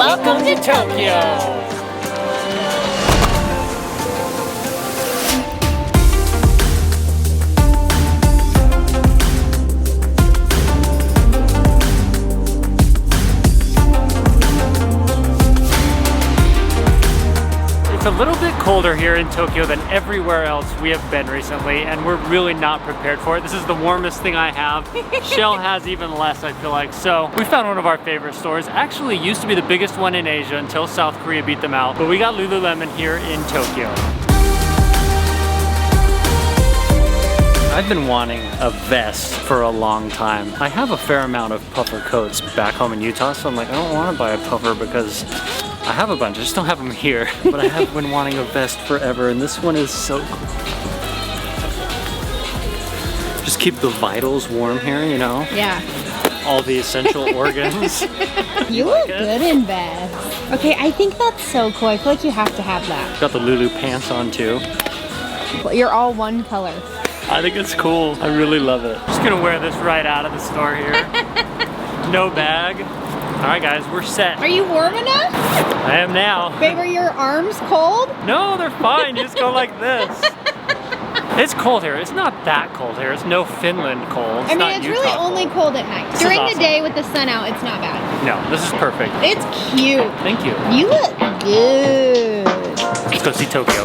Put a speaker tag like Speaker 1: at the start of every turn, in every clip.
Speaker 1: Welcome to Tokyo! It's a little bit colder here in Tokyo than everywhere else we have been recently, and we're really not prepared for it. This is the warmest thing I have. Shell has even less, I feel like. So we found one of our favorite stores. Actually used to be the biggest one in Asia until South Korea beat them out. But we got Lululemon here in Tokyo. I've been wanting a vest for a long time. I have a fair amount of puffer coats back home in Utah, so I'm like, I don't want to buy a puffer because I have a bunch, I just don't have them here. But I have been wanting a vest forever, and this one is so cool. Just keep the vitals warm here, you know?
Speaker 2: Yeah.
Speaker 1: All the essential organs.
Speaker 2: You look good in vests. Okay, I think that's so cool. I feel like you have to have that.
Speaker 1: Got the Lulu pants on too.
Speaker 2: You're all one color.
Speaker 1: I think it's cool. I really love it. Just gonna wear this right out of the store here. No bag. All right, guys, we're set.
Speaker 2: Are you warm enough?
Speaker 1: I am now.
Speaker 2: Babe, are your arms cold?
Speaker 1: No, they're fine. You just go like this. It's cold here. It's not that cold here. It's no Finland cold.
Speaker 2: I mean, it's really only cold at night. During the day with the sun out, it's not bad.
Speaker 1: No, this is perfect.
Speaker 2: It's cute.
Speaker 1: Thank you.
Speaker 2: You look good.
Speaker 1: Let's go see Tokyo.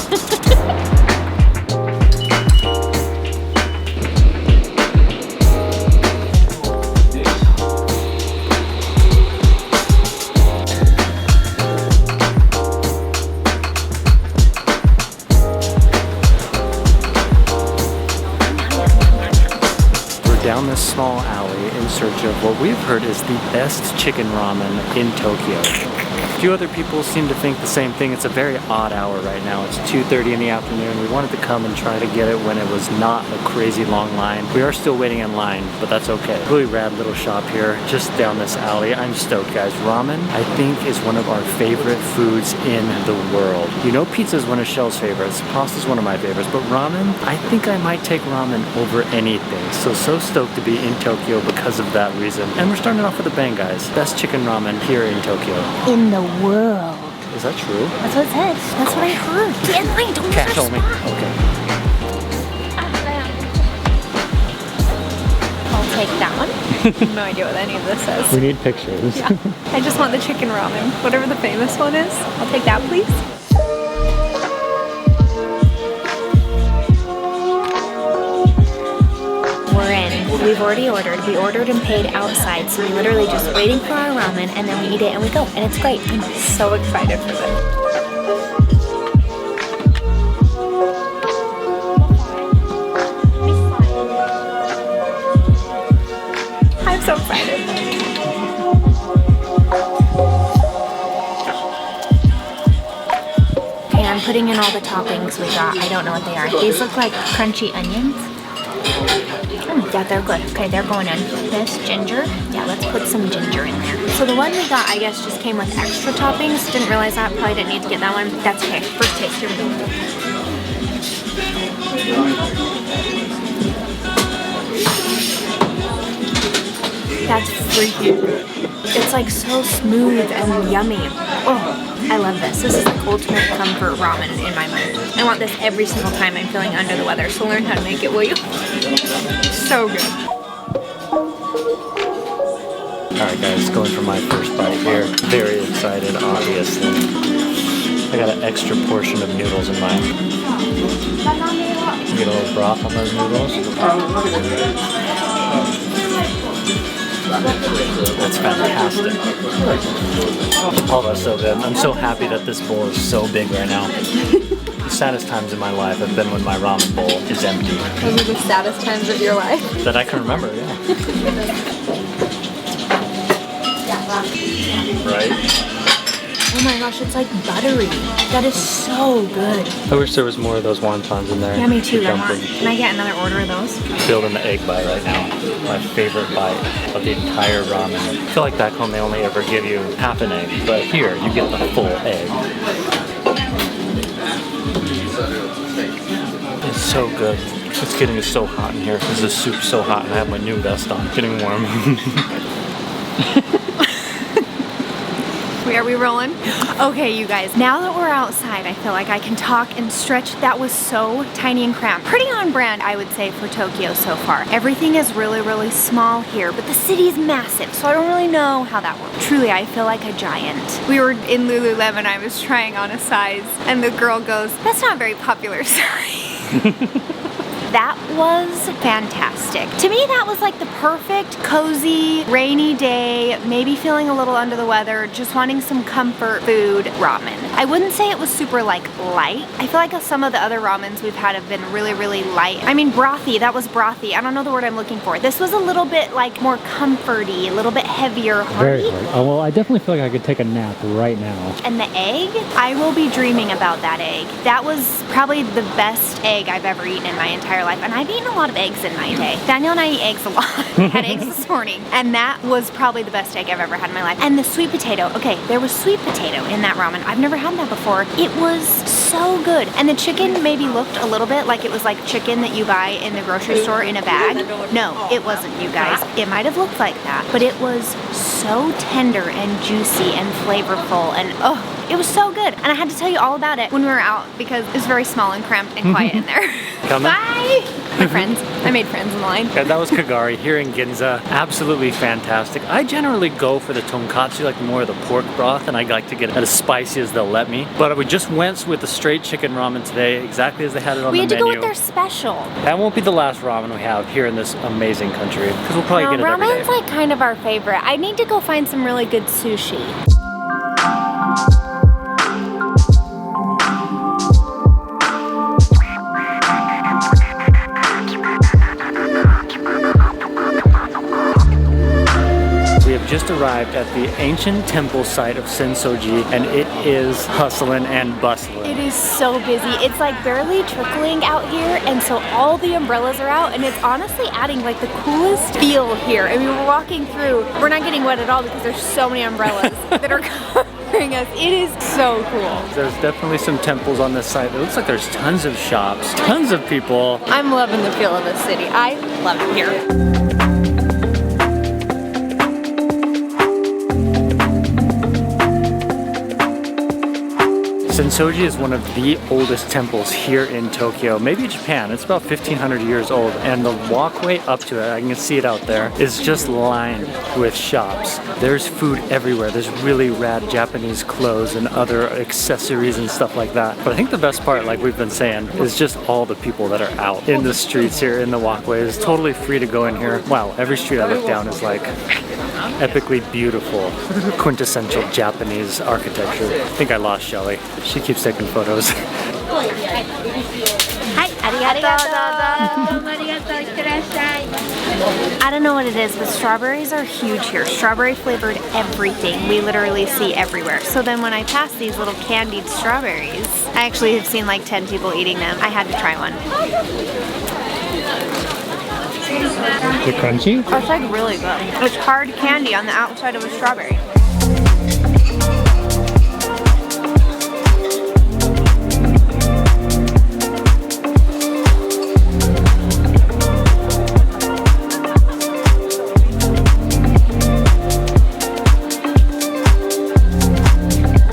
Speaker 1: Down this small alley in search of what we've heard is the best chicken ramen in Tokyo. A few other people seem to think the same thing. It's a very odd hour right now. It's 2:30 in the afternoon. We wanted to come and try to get it when it was not a crazy long line. We are still waiting in line, but that's okay. Really rad little shop here just down this alley. I'm stoked, guys. Ramen, I think, is one of our favorite foods in the world. You know, pizza is one of Shell's favorites. Pasta is one of my favorites, but ramen, I think I might take ramen over anything. So stoked to be in Tokyo because of that reason. And we're starting off with a bang, guys. Best chicken ramen here in Tokyo.
Speaker 2: In the world.
Speaker 1: Is that true?
Speaker 2: That's what it said. That's what I heard. Get in line, don't
Speaker 1: Cat told me. Okay.
Speaker 2: I'll take that one. No idea what any of this says.
Speaker 1: We need pictures.
Speaker 2: Yeah. I just want the chicken ramen. Whatever the famous one is. I'll take that, please. We've already ordered. We ordered and paid outside, so we're literally just waiting for our ramen, and then we eat it and we go, and it's great. I'm so excited for this. I'm so excited. Okay, I'm putting in all the toppings we got. I don't know what they are. These look like crunchy onions. Yeah, they're good. Okay, they're going in. This ginger. Yeah, let's put some ginger in there. So the one we got, I guess, just came with extra toppings. Didn't realize that. Probably didn't need to get that one. That's okay. First taste. Here we go. That's freaking good. It's like so smooth and yummy. Oh, I love this. This is like ultimate comfort ramen in my mind. I want this every single time I'm feeling under the weather. So learn how to make it, will you? So good.
Speaker 1: Alright guys, going for my first bite here. Very excited, obviously. I got an extra portion of noodles in mine. You get a little broth on those noodles. That's fantastic. Oh, that's so good. I'm so happy that this bowl is so big right now. The saddest times in my life have been when my ramen bowl is empty.
Speaker 2: Those are the saddest times of your life?
Speaker 1: That I can remember, yeah. Right?
Speaker 2: Oh my gosh, it's like buttery. That is so good.
Speaker 1: I wish there was more of those wontons in there.
Speaker 2: Yeah, me too. Can I get another order of those?
Speaker 1: Building the egg bite right now. My favorite bite of the entire ramen. I feel like back home they only ever give you half an egg, but here you get the full egg. It's so good. It's getting so hot in here because the soup's so hot and I have my new vest on. Getting warm.
Speaker 2: Are we rolling? Okay, you guys, now that we're outside, I feel like I can talk and stretch. That was so tiny and cramped. Pretty on brand, I would say, for Tokyo so far. Everything is really, really small here, but the city's massive, so I don't really know how that works. Truly, I feel like a giant. We were in Lululemon, I was trying on a size, and the girl goes, "That's not a very popular size." That was fantastic. To me, that was like the perfect, cozy, rainy day, maybe feeling a little under the weather, just wanting some comfort food ramen. I wouldn't say it was super like light. I feel like some of the other ramens we've had have been really, really light. I mean, brothy, that was brothy. I don't know the word I'm looking for. This was a little bit like more comforty, a little bit heavier, hearty.
Speaker 1: Very hard. Oh, well, I definitely feel like I could take a nap right now.
Speaker 2: And the egg, I will be dreaming about that egg. That was probably the best egg I've ever eaten in my entire life. And I've eaten a lot of eggs in my day. Daniel and I eat eggs a lot. I had eggs this morning. And that was probably the best egg I've ever had in my life. And the sweet potato. Okay, there was sweet potato in that ramen. I've never had that before. It was so good. And the chicken maybe looked a little bit like it was like chicken that you buy in the grocery store in a bag. No, it wasn't, you guys. It might have looked like that, but it was so tender and juicy and flavorful, and oh, it was so good. And I had to tell you all about it when we were out because it was very small and cramped and quiet in there. Bye! My friends. I made friends in the line.
Speaker 1: Yeah, that was Kagari here in Ginza. Absolutely fantastic. I generally go for the tonkatsu, like more of the pork broth, and I like to get it as spicy as they'll let me. But we just went with the straight chicken ramen today, exactly as they had it on the menu.
Speaker 2: We had to go with their special.
Speaker 1: That won't be the last ramen we have here in this amazing country, because we'll probably get it every day.
Speaker 2: Ramen's like kind of our favorite. I need to go find some really good sushi.
Speaker 1: Just arrived at the ancient temple site of Sensō-ji, and it is hustling and bustling.
Speaker 2: It is so busy. It's like barely trickling out here, and so all the umbrellas are out, and it's honestly adding like the coolest feel here. I mean, we're walking through, we're not getting wet at all because there's so many umbrellas that are covering us. It is so cool.
Speaker 1: There's definitely some temples on this site. It looks like there's tons of shops, tons of people.
Speaker 2: I'm loving the feel of this city. I love it here.
Speaker 1: Sensō-ji is one of the oldest temples here in Tokyo, maybe Japan. It's about 1,500 years old, and the walkway up to it, I can see it out there, is just lined with shops. There's food everywhere. There's really rad Japanese clothes and other accessories and stuff like that. But I think the best part, like we've been saying, is just all the people that are out in the streets here, in the walkways. It's totally free to go in here. Wow, every street I look down is like epically beautiful, quintessential Japanese architecture. I think I lost Shelly. She keeps taking photos.
Speaker 2: I don't know what it is, but strawberries are huge here. Strawberry flavored everything. We literally see everywhere. So then when I pass these little candied strawberries, I actually have seen like 10 people eating them. I had to try one.
Speaker 1: Is it crunchy?
Speaker 2: It's like really good. It's hard candy on the outside of a strawberry.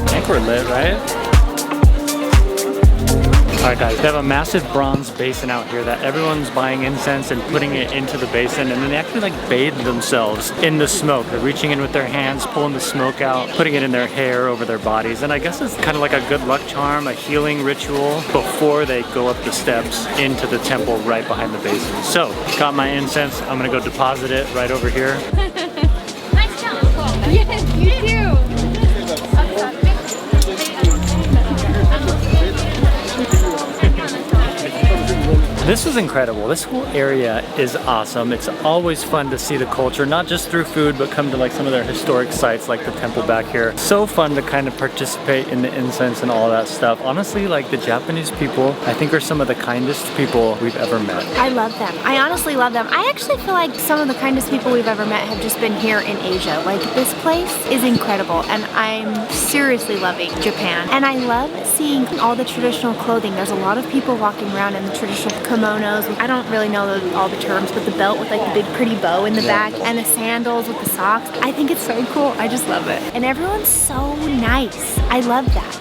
Speaker 1: I think we're lit, right? Alright guys, they have a massive bronze basin out here that everyone's buying incense and putting it into the basin, and then they actually like bathe themselves in the smoke. They're reaching in with their hands, pulling the smoke out, putting it in their hair, over their bodies, and I guess it's kind of like a good luck charm, a healing ritual before they go up the steps into the temple right behind the basin. So, got my incense, I'm gonna go deposit it right over here.
Speaker 2: Nice job. Yes, you too.
Speaker 1: This was incredible. This whole area is awesome. It's always fun to see the culture, not just through food, but come to like some of their historic sites like the temple back here. So fun to kind of participate in the incense and all that stuff. Honestly, like the Japanese people, I think are some of the kindest people we've ever met.
Speaker 2: I love them. I honestly love them. I actually feel like some of the kindest people we've ever met have just been here in Asia. Like this place is incredible, and I'm seriously loving Japan. And I love seeing all the traditional clothing. There's a lot of people walking around in the traditional kimonos. I don't really know all the terms, but the belt with like the big pretty bow in the back and the sandals with the socks. I think it's so cool. I just love it. And everyone's so nice. I love that.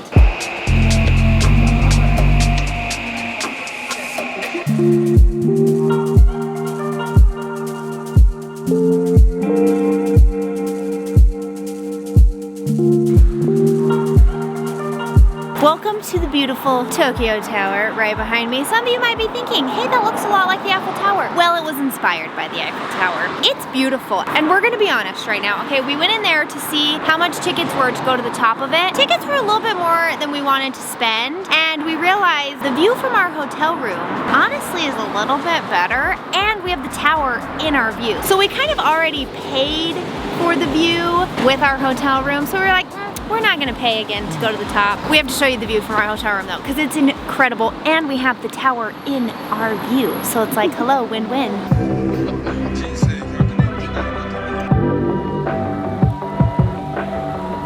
Speaker 2: Welcome to the beautiful Tokyo Tower right behind me. Some of you might be thinking, hey, that looks a lot like the Eiffel Tower. Well, it was inspired by the Eiffel Tower. It's beautiful, and we're gonna be honest right now, okay? We went in there to see how much tickets were to go to the top of it. Tickets were a little bit more than we wanted to spend, and we realized the view from our hotel room honestly is a little bit better, and we have the tower in our view. So we kind of already paid for the view with our hotel room, so we were like, we're not gonna pay again to go to the top. We have to show you the view from our hotel room though, because it's incredible, and we have the tower in our view. So it's like, hello, win-win.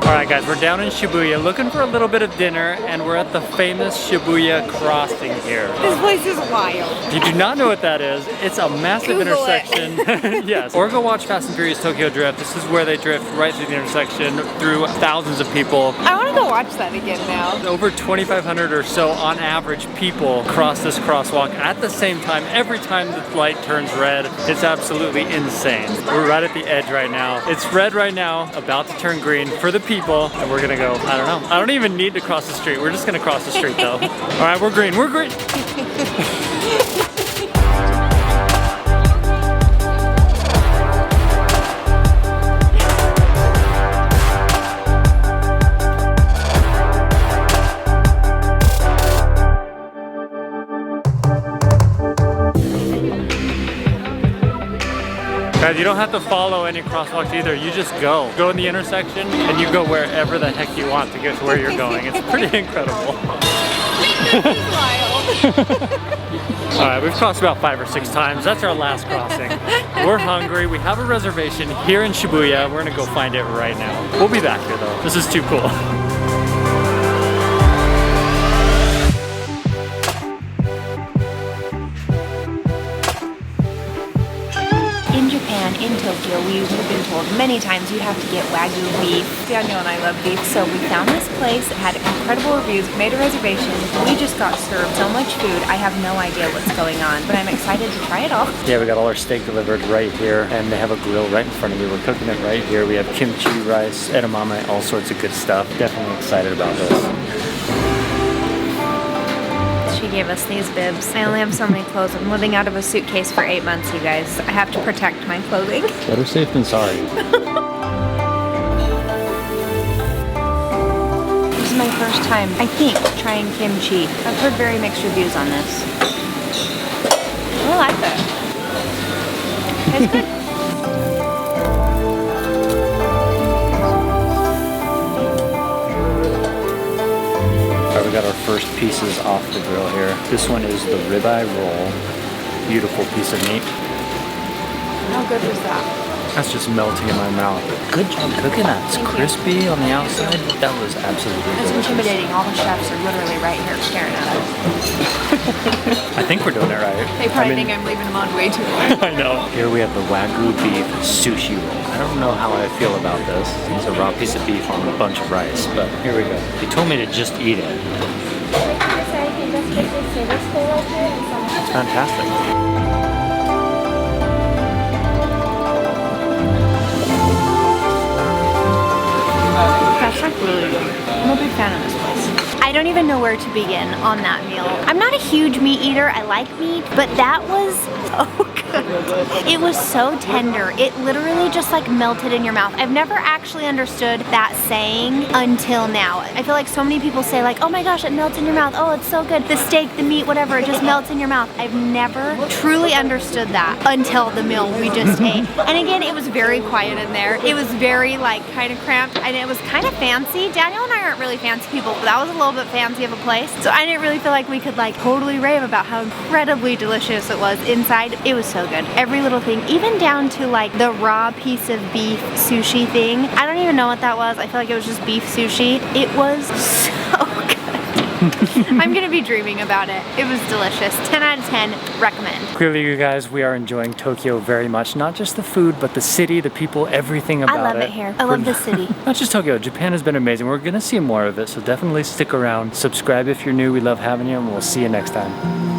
Speaker 1: Alright guys, we're down in Shibuya looking for a little bit of dinner, and we're at the famous Shibuya crossing here.
Speaker 2: This place is wild.
Speaker 1: If you do not know what that is, it's a massive
Speaker 2: Google
Speaker 1: intersection. Yes. Or go watch Fast and Furious Tokyo Drift. This is where they drift right through the intersection through thousands of people.
Speaker 2: I want to go watch that again now.
Speaker 1: Over 2,500 or so on average people cross this crosswalk at the same time every time the light turns red. It's absolutely insane. We're right at the edge right now. It's red right now, about to turn green for the people, and we're gonna go, I don't know. I don't even need to cross the street. We're just gonna cross the street though. All right, we're green, we're green. Guys, you don't have to follow any crosswalks either. You just go. Go in the intersection and you go wherever the heck you want to get to where you're going. It's pretty incredible. Alright, we've crossed about 5 or 6 times. That's our last crossing. We're hungry. We have a reservation here in Shibuya. We're gonna go find it right now. We'll be back here though. This is too cool.
Speaker 2: In Tokyo, we've been told many times you have to get Wagyu beef. Daniel and I love beef, so we found this place that had incredible reviews, made a reservation. We just got served so much food, I have no idea what's going on, but I'm excited to try it all.
Speaker 1: Yeah, we got all our steak delivered right here, and they have a grill right in front of me. We're cooking it right here. We have kimchi, rice, edamame, all sorts of good stuff. Definitely excited about this.
Speaker 2: She gave us these bibs. I only have so many clothes. I'm living out of a suitcase for 8 months, you guys. I have to protect my clothing.
Speaker 1: Better safe than sorry.
Speaker 2: This is my first time, I think, trying kimchi. I've heard very mixed reviews on this. I like it. It's good.
Speaker 1: We got our first pieces off the grill here. This one is the ribeye roll. Beautiful piece of meat.
Speaker 2: How good was that?
Speaker 1: That's just melting in my mouth. Good job cooking that. It's crispy on the outside. That was absolutely
Speaker 2: It's
Speaker 1: delicious.
Speaker 2: intimidating. All the chefs are literally right here staring at us.
Speaker 1: I think we're doing it right.
Speaker 2: They probably think I'm leaving them on way too long.
Speaker 1: I know. Here we have the Wagyu beef sushi roll. I don't know how I feel about this. It's a raw piece of beef on a bunch of rice, but here we go. He told me to just eat it. It's fantastic.
Speaker 2: That's like really good. I'm a big fan of this place. I don't even know where to begin on that meal. I'm not a huge meat eater. I like meat, but that was so good. It was so tender. It literally just like melted in your mouth. I've never actually understood that saying until now. I feel like so many people say like, oh my gosh, it melts in your mouth. Oh, it's so good. The steak, the meat, whatever, it just melts in your mouth. I've never truly understood that until the meal we just ate. And again, it was very quiet in there. It was very like kind of cramped, and it was kind of fancy. Daniel and I aren't really fancy people, but that was a little bit fancy of a place. So I didn't really feel like we could like totally rave about how incredibly delicious it was inside. It was so good. Every little thing, even down to like the raw piece of beef sushi thing. I don't even know what that was. I feel like it was just beef sushi. It was so good. I'm gonna be dreaming about it. It was delicious. 10 out of 10, recommend.
Speaker 1: Clearly, you guys, we are enjoying Tokyo very much. Not just the food, but the city, the people, everything about it.
Speaker 2: I love it here. I love the city.
Speaker 1: Not just Tokyo, Japan has been amazing. We're gonna see more of it, so definitely stick around. Subscribe if you're new. We love having you, and we'll see you next time.